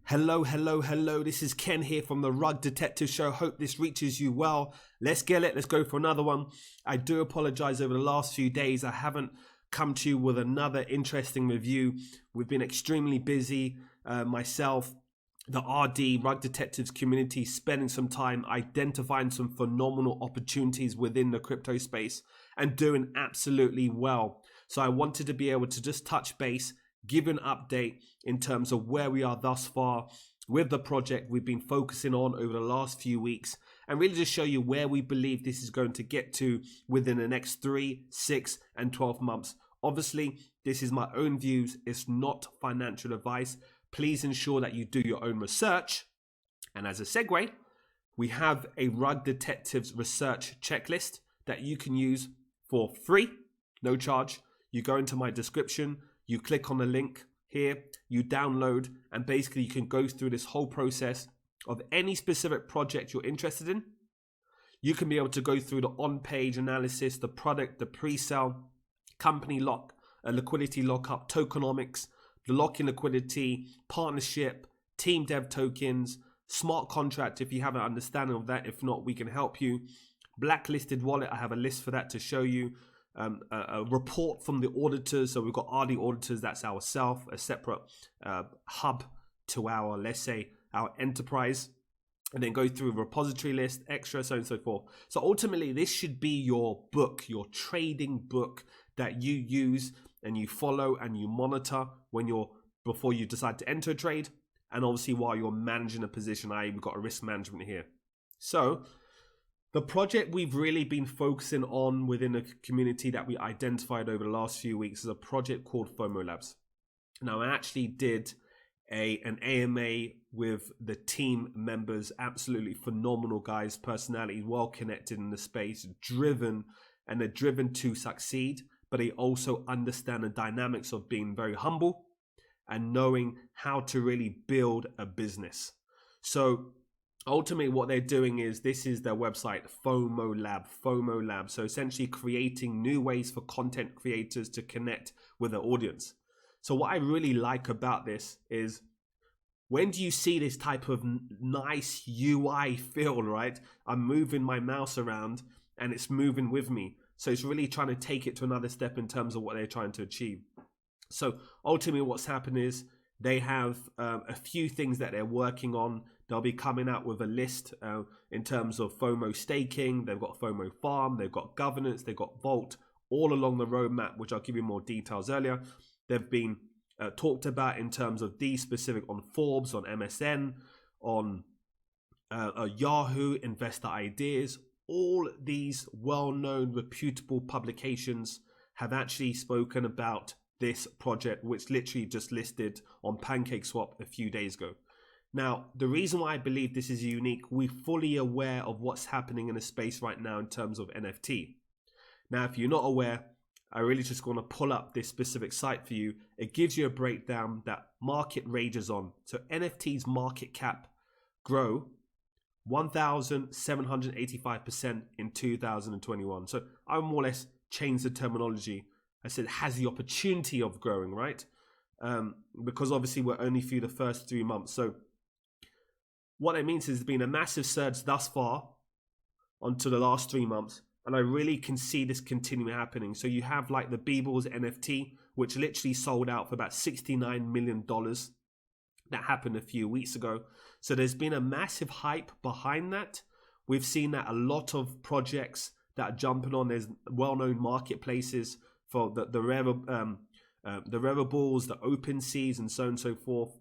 Hello, hello, hello. This is Ken here from the Rug Detective Show. Hope this reaches you well. Let's get it. Let's go for another one. I do apologize over the last few days. I haven't come to you with another interesting review. We've been extremely busy. Myself, the RD, Rug Detectives community, spending some time identifying some phenomenal opportunities within the crypto space and doing absolutely well. So I wanted to be able to just touch base, give an update in terms of where we are thus far with the project we've been focusing on over the last few weeks, and really just show you where we believe this is going to get to within the next 3, 6, and 12 months. Obviously, this is my own views. It's not financial advice. Please ensure that you do your own research. And as a segue, we have a Rug Detectives research checklist that you can use for free, no charge. You go into my description, you click on the link here, you download, and basically you can go through this whole process of any specific project you're interested in. You can be able to go through the on-page analysis, the product, the pre-sale, company lock, liquidity lockup, tokenomics, the lock-in liquidity, partnership, team dev tokens, smart contract if you have an understanding of that. If not, we can help you. Blacklisted wallet, I have a list for that to show you. A report from the auditors. So we've got RD auditors, that's ourselves, a separate hub to our, let's say, our enterprise, and then go through a repository list, extra, so on and so forth. So ultimately, this should be your book, your trading book that you use and you follow and you monitor before you decide to enter a trade, and obviously while you're managing a position. We've got a risk management here. So the project we've really been focusing on within the community that we identified over the last few weeks is a project called FOMO Labs. Now, I actually did an AMA with the team members, absolutely phenomenal guys, personalities, well connected in the space, driven, and they're driven to succeed, but they also understand the dynamics of being very humble and knowing how to really build a business. So ultimately, what they're doing is, this is their website, FOMO Lab. So essentially creating new ways for content creators to connect with their audience. So what I really like about this is, when do you see this type of nice UI feel, right? I'm moving my mouse around and it's moving with me. So it's really trying to take it to another step in terms of what they're trying to achieve. So ultimately what's happened is they have a few things that they're working on. They'll be coming out with a list in terms of FOMO staking. They've got FOMO farm, they've got governance, they've got Vault, all along the roadmap, which I'll give you more details earlier. They've been talked about in terms of these specific on Forbes, on MSN, on Yahoo, Investor Ideas. All these well-known, reputable publications have actually spoken about this project, which literally just listed on PancakeSwap a few days ago. Now, the reason why I believe this is unique, we're fully aware of what's happening in the space right now in terms of NFT. Now, if you're not aware, I really just want to pull up this specific site for you. It gives you a breakdown that market rages on. So NFTs market cap grow 1,785% in 2021. So I more or less changed the terminology. I said it has the opportunity of growing, right? Because obviously we're only through the first 3 months. So what it means is there's been a massive surge thus far onto the last 3 months. And I really can see this continuing happening. So you have like the Beebles NFT, which literally sold out for about $69 million. That happened a few weeks ago. So there's been a massive hype behind that. We've seen that a lot of projects that are jumping on. There's well-known marketplaces for the Raribles, the OpenSeas, and so on and so forth.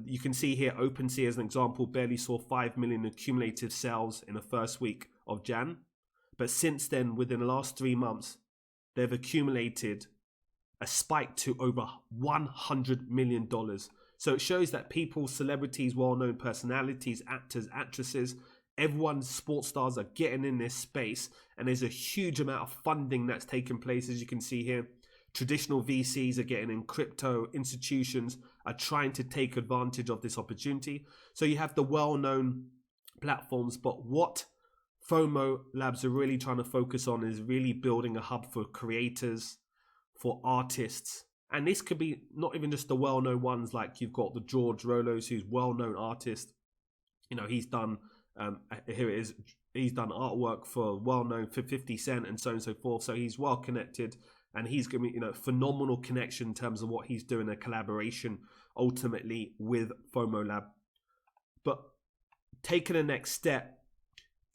You can see here OpenSea as an example barely saw 5 million accumulative sales in the first week of Jan. But since then, within the last 3 months, they've accumulated a spike to over $100 million. So it shows that people, celebrities, well-known personalities, actors, actresses, everyone, sports stars are getting in this space. And there's a huge amount of funding that's taken place, as you can see here. Traditional VCs are getting in crypto. Institutions are trying to take advantage of this opportunity. So you have the well-known platforms, but what FOMO Labs are really trying to focus on is really building a hub for creators, for artists, And this could be not even just the well-known ones, like you've got the George Rolos, who's well-known artist. You know, he's done, here it is, he's done artwork for well-known for 50 Cent and so on and so forth. So he's well connected, and he's going to be, you know, phenomenal connection in terms of what he's doing, a collaboration ultimately with FOMO Lab. But taking the next step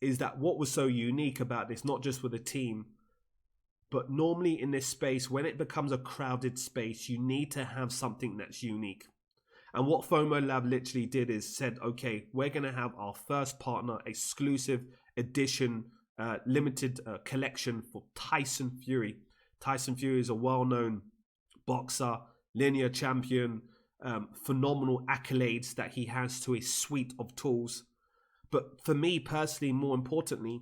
is that what was so unique about this, not just with the team, but normally in this space, when it becomes a crowded space, you need to have something that's unique. And what FOMO Lab literally did is said, okay, we're going to have our first partner exclusive edition limited collection for Tyson Fury. Tyson Fury is a well-known boxer, linear champion, phenomenal accolades that he has to his suite of tools. But for me personally, more importantly,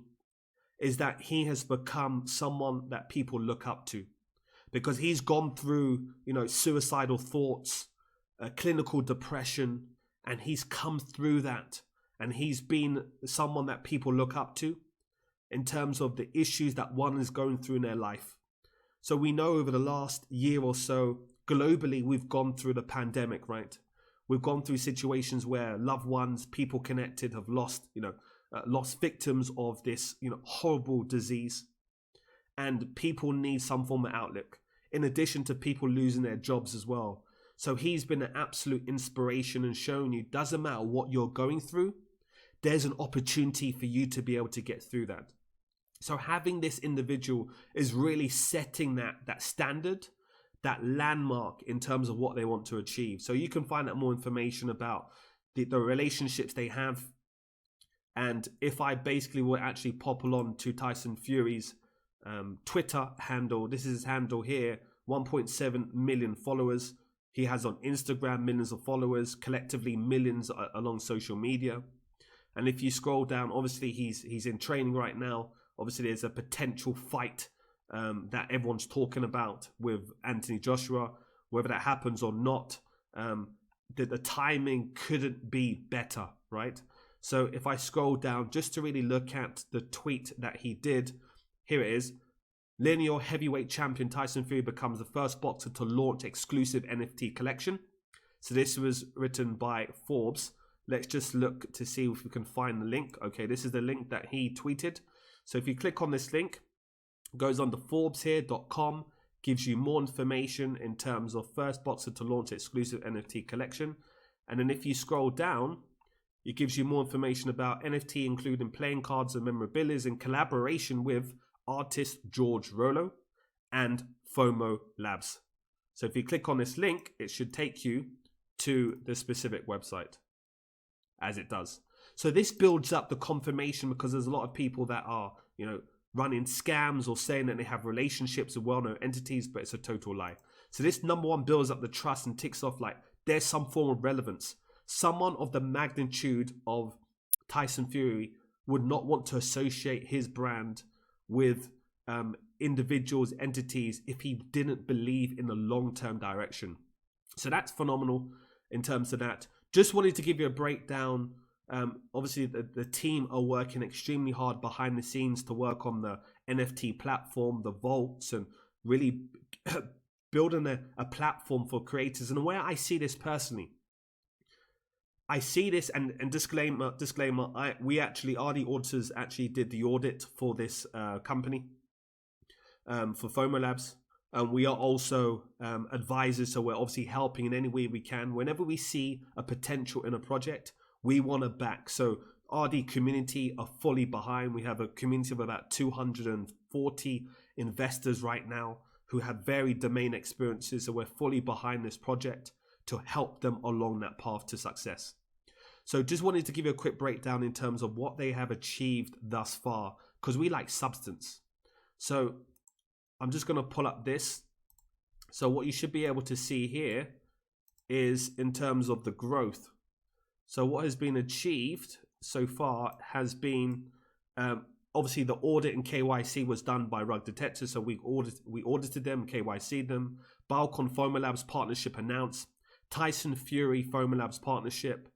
is that he has become someone that people look up to, because he's gone through, you know, suicidal thoughts, clinical depression, and he's come through that, and he's been someone that people look up to in terms of the issues that one is going through in their life. So we know over the last year or so, globally, we've gone through the pandemic, right? We've gone through situations where loved ones, people connected, have lost, lost victims of this, horrible disease. And people need some form of outlook, in addition to people losing their jobs as well. So he's been an absolute inspiration and showing you, doesn't matter what you're going through, there's an opportunity for you to be able to get through that. So having this individual is really setting that standard, that landmark in terms of what they want to achieve. So you can find out more information about the relationships they have. And if I basically will actually pop along to Tyson Fury's Twitter handle, this is his handle here, 1.7 million followers. He has on Instagram millions of followers, collectively millions along social media. And if you scroll down, obviously he's in training right now. Obviously there's a potential fight that everyone's talking about with Anthony Joshua. Whether that happens or not, the timing couldn't be better, right? So if I scroll down just to really look at the tweet that he did, here it is. Linear heavyweight champion Tyson Fury becomes the first boxer to launch exclusive NFT collection. So this was written by Forbes. Let's just look to see if we can find the link. Okay, this is the link that he tweeted. So if you click on this link, it goes on to forbeshere.com, gives you more information in terms of first boxer to launch exclusive NFT collection. And then if you scroll down, it gives you more information about NFT, including playing cards and memorabilia in collaboration with artist George Rolo and FOMO Labs. So if you click on this link, it should take you to the specific website, as it does. So this builds up the confirmation, because there's a lot of people that are, running scams or saying that they have relationships with well-known entities, but it's a total lie. So this, number one, builds up the trust and ticks off like there's some form of relevance. Someone of the magnitude of Tyson Fury would not want to associate his brand with individuals, entities, if he didn't believe in the long-term direction. So that's phenomenal in terms of that. Just wanted to give you a breakdown. Obviously, the team are working extremely hard behind the scenes to work on the NFT platform, the vaults, and really building a platform for creators. And where I see this personally, I see this, and disclaimer, we actually are the auditors, actually did the audit for this company, for FOMO Labs. We are also advisors, so we're obviously helping in any way we can. Whenever we see a potential in a project, we want to back. So RD community are fully behind. We have a community of about 240 investors right now who have varied domain experiences. So we're fully behind this project to help them along that path to success. So just wanted to give you a quick breakdown in terms of what they have achieved thus far, because we like substance. So I'm just going to pull up this. So what you should be able to see here is in terms of the growth. So what has been achieved so far has been, obviously the audit and KYC was done by Rug Detectives. So we audited them, KYC'd them. Balcon FOMO Labs partnership announced. Tyson Fury FOMO Labs partnership.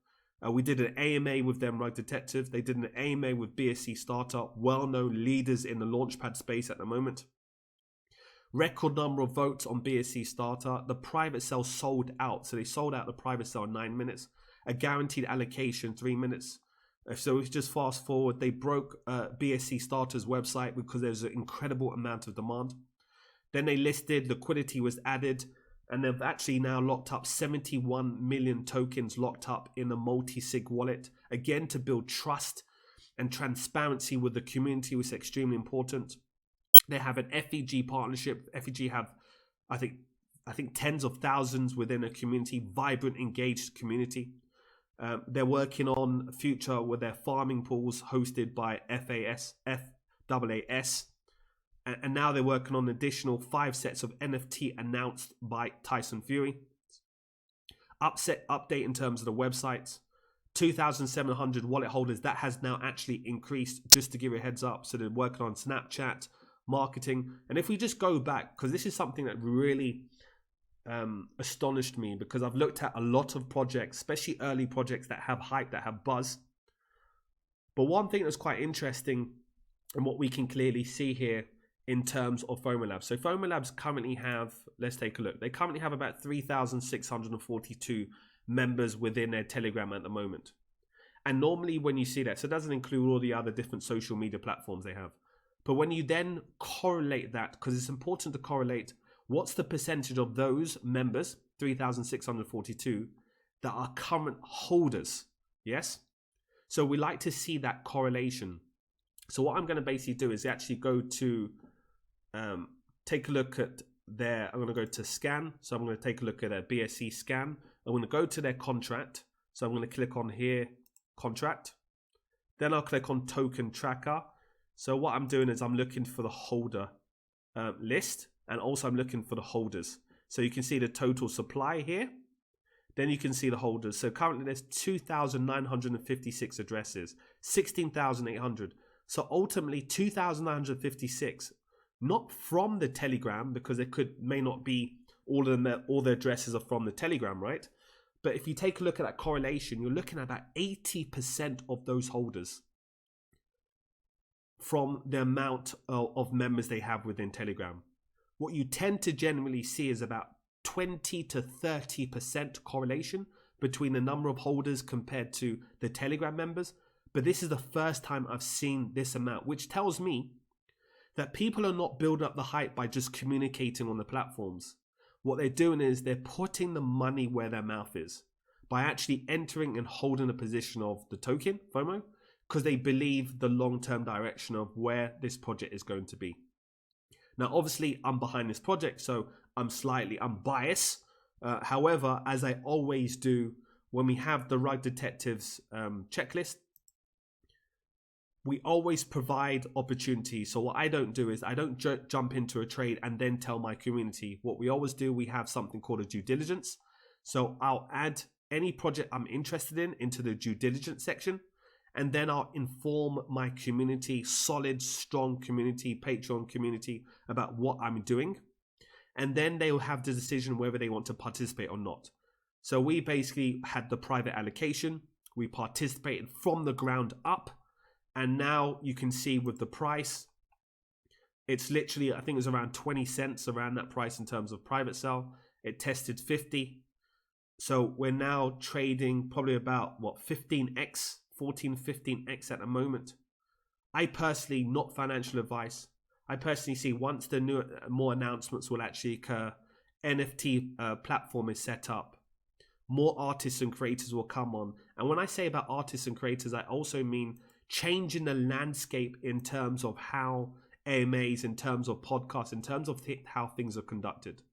We did an AMA with them, Rug Detectives. They did an AMA with Bsc Startup, well-known leaders in the launchpad space at the moment. Record number of votes on BSC starter. The private sale sold out. So they sold out the private sale in 9 minutes. A guaranteed allocation, 3 minutes. So if you just fast forward, they broke BSC starter's website because there's an incredible amount of demand. Then they listed, liquidity was added, and they've actually now locked up 71 million tokens locked up in a multi-sig wallet, again to build trust and transparency with the community, which is extremely important. They have an FEG partnership. FEG have, I think tens of thousands within a community, vibrant, engaged community. They're working on a future with their farming pools hosted by FAAS, and now they're working on additional 5 sets of NFT announced by Tyson Fury. Update in terms of the websites. 2,700 wallet holders. That has now actually increased, just to give you a heads up. So they're working on Snapchat marketing. And if we just go back, because this is something that really astonished me, because I've looked at a lot of projects, especially early projects that have hype, that have buzz. But one thing that's quite interesting, and what we can clearly see here in terms of FOMO Labs. So FOMO Labs currently have, let's take a look. They currently have about 3,642 members within their Telegram at the moment. And normally when you see that, so it doesn't include all the other different social media platforms they have. But when you then correlate that, because it's important to correlate what's the percentage of those members, 3,642, that are current holders, yes? So we like to see that correlation. So what I'm going to basically do is actually go to, take a look at their, I'm going to go to scan. So I'm going to take a look at their Bsc Scan. I'm going to go to their contract. So I'm going to click on here, contract. Then I'll click on token tracker. So what I'm doing is I'm looking for the holder list, and also I'm looking for the holders. So you can see the total supply here. Then you can see the holders. So currently there's 2,956 addresses, 16,800. So ultimately 2,956, not from the Telegram, because it may not be all the addresses are from the Telegram, right? But if you take a look at that correlation, you're looking at about 80% of those holders from the amount of members they have within Telegram. What you tend to generally see is about 20 to 30% correlation between the number of holders compared to the Telegram members. But this is the first time I've seen this amount, which tells me that people are not building up the hype by just communicating on the platforms. What they're doing is they're putting the money where their mouth is by actually entering and holding a position of the token, FOMO, because they believe the long-term direction of where this project is going to be. Now, obviously, I'm behind this project, so I'm biased. However, as I always do, when we have the Rug Detectives checklist, we always provide opportunities. So what I don't do is I don't jump into a trade and then tell my community. What we always do, we have something called a due diligence. So I'll add any project I'm interested in into the due diligence section. And then I'll inform my community, solid, strong community, Patreon community, about what I'm doing. And then they will have the decision whether they want to participate or not. So we basically had the private allocation. We participated from the ground up. And now you can see with the price, it's literally, I think it was around 20 cents around that price in terms of private sell. It tested 50. So we're now trading probably about, 15x, 14, 15x at the moment. I personally, not financial advice, I personally see once the more announcements will actually occur, NFT platform is set up, more artists and creators will come on. And when I say about artists and creators, I also mean changing the landscape in terms of how AMAs, in terms of podcasts, in terms of how things are conducted.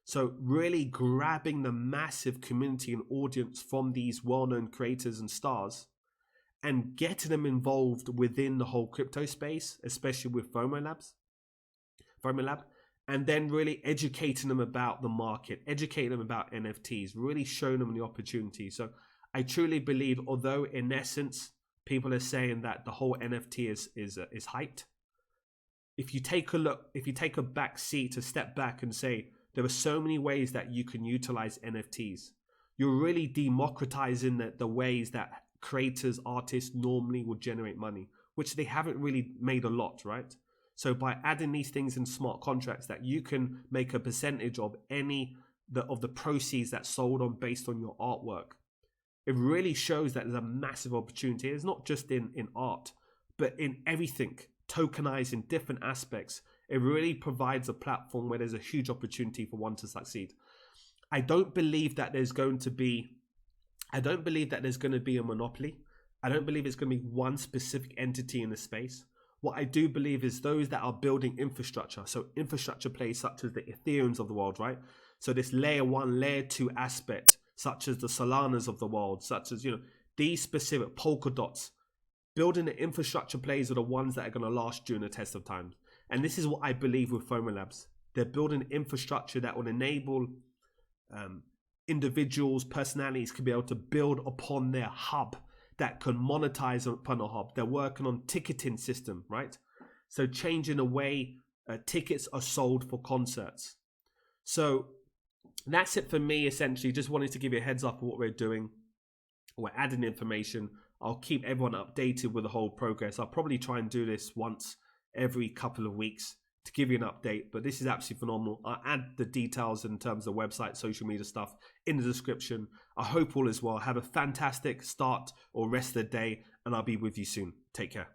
So really grabbing the massive community and audience from these well-known creators and stars and getting them involved within the whole crypto space, especially with FOMO Lab, and then really educating them about the market, educating them about NFTs, really showing them the opportunity. So I truly believe, although in essence, people are saying that the whole NFT is hyped. If you take a look, if you take a back seat, to step back and say, there are so many ways that you can utilize NFTs. You're really democratizing the ways that creators, artists normally would generate money, which they haven't really made a lot, right? So by adding these things in smart contracts, that you can make a percentage of of the proceeds that's sold on based on your artwork, it really shows that there's a massive opportunity. It's not just in art, but in everything, tokenized in different aspects. It really provides a platform where there's a huge opportunity for one to succeed. I don't believe that there's going to be a monopoly. I don't believe it's going to be one specific entity in the space. What I do believe is those that are building infrastructure. So infrastructure plays such as the Ethereums of the world, right? So this layer 1, layer 2 aspect, such as the Solanas of the world, such as, these specific Polkadots, building the infrastructure plays are the ones that are going to last during the test of time. And this is what I believe with FOMO Labs. They're building infrastructure that will enable individuals, personalities can be able to build upon their hub that can monetize upon a hub. They're working on ticketing system, right? So changing the way tickets are sold for concerts. So that's it for me, essentially. Just wanted to give you a heads up of what we're doing. We're adding information. I'll keep everyone updated with the whole progress. I'll probably try and do this once every couple of weeks to give you an update, but this is absolutely phenomenal. I'll add the details in terms of the website, social media stuff in the description. I hope all is well. Have a fantastic start or rest of the day, and I'll be with you soon. Take care.